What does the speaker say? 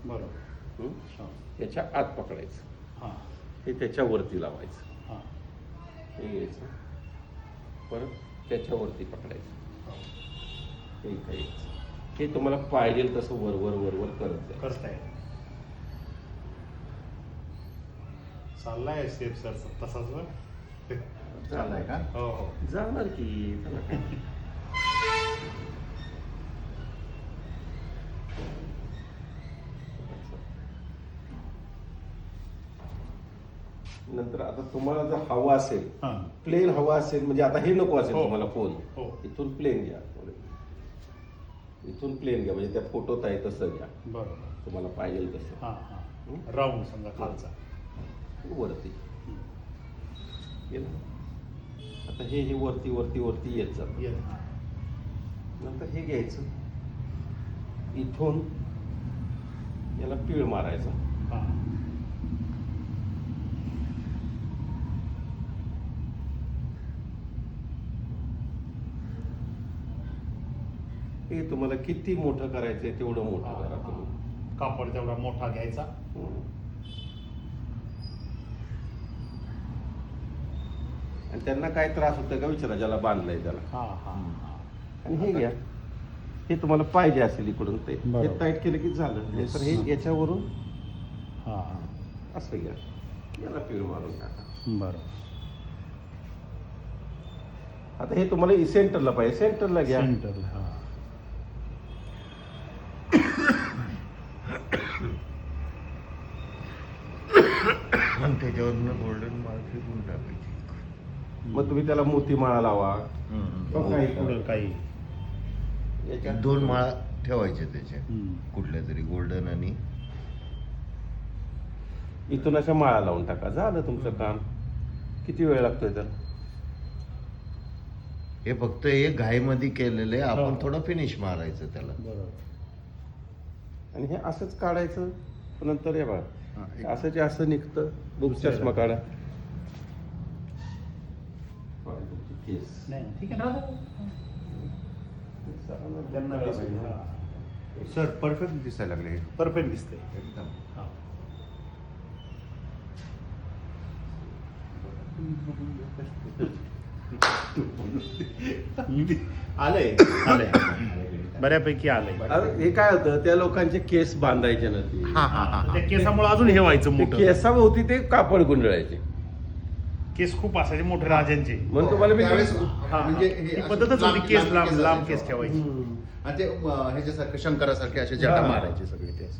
बरोबर. याच्या आत पकडायचं. हां हे त्याच्यावरती लावायचं. हां हे घ्यायचं, परत त्याच्यावरती पकडायचं. हे घ्यायचं. हे तुम्हाला पाहिजे तसं वरवर वरवर करत जाईल. करताय. चाललाय स्टेप सर तसाच वर. चाललाय का? हो हो. जाणार की त्याला काय. नंतर आता तुम्हाला जर हवा असेल, हां प्लेन हवा असेल, म्हणजे आता हे नको असेल हो. तुम्हाला फोन, हो. इथून प्लेन घ्या. इथून प्लेन घ्या, म्हणजे त्या फोटोत आहे तसं घ्या, बरोबर. तुम्हाला पाहिजे तसं. हां हां राऊंड समजा खालचा. वरती गेलं. आता हे हे वरती वरती वरती येत जात. येत. हां नंतर हे घ्यायचं, इथून याला पीळ मारायचा. हां हे तुम्हाला किती मोठं करायचंय तेवढं मोठं करा तुम्ही. कापड तेवढा मोठा घ्यायचा. आणि त्यांना काय त्रास होतो का विचारा, ज्याला बांधलंय त्याला. हां हां आणि हे घ्या, हे तुम्हाला पाहिजे असेल इकडून ते बरोबर. हे टाईट केलं की झालं. तर हे याच्यावरून हां असं घ्या, याला पीळ मारून टाका. बरोबर. आता हे तुम्हाला सेंटरला पाहिजे, सेंटरला घ्या. सेंटर. हां आणि त्याच्यावरनं गोल्डन मार्क फेकून टाकायची. मग तुम्ही त्याला मोती माळा लावा. तो काही पुढं काही. याच्यात 2 माळा ठेवायचे त्याचे, हम्म. कुठल्या तरी गोल्डन आणि इथून अशा माळा लावून टाका, झालं तुमचं काम. किती वेळ लागतोय त्याला? हे फक्त एक घाईमध्ये केलेले, आपण हो. थोडं फिनिश मारायचं त्याला. बरोबर. आणि हे असंच काढायचं. नंतर हे बघा, हा, एक- असं जे असं निघतं. बुक चष्मा काढा. केस. नाही ठीक आहे ना. त्यांना सर परफेक्ट दिसायला लागले हे. परफेक्ट दिसतंय. एकदम. हां आलंय आलंय बऱ्यापैकी आलंय. अरे हे काय होतं, त्या लोकांचे केस बांधायचे ना ते. हा हा हा. त्या केसामुळे अजून हे व्हायचं ते मोठं. केसाभोवती ते कापड गुंडळायचे. केस खूप असायचे मोठे राजांचे. म्हणून तुम्हाला मी त्यावेळेस हा, म्हणजे ती हे असं पद्धतच होती, केस लांब केस लांब असायचे. केस ठेवायची. आणि ते ह्याच्यासारखं शंकरासारखे असे जटा हा. मारायचे सगळे ते.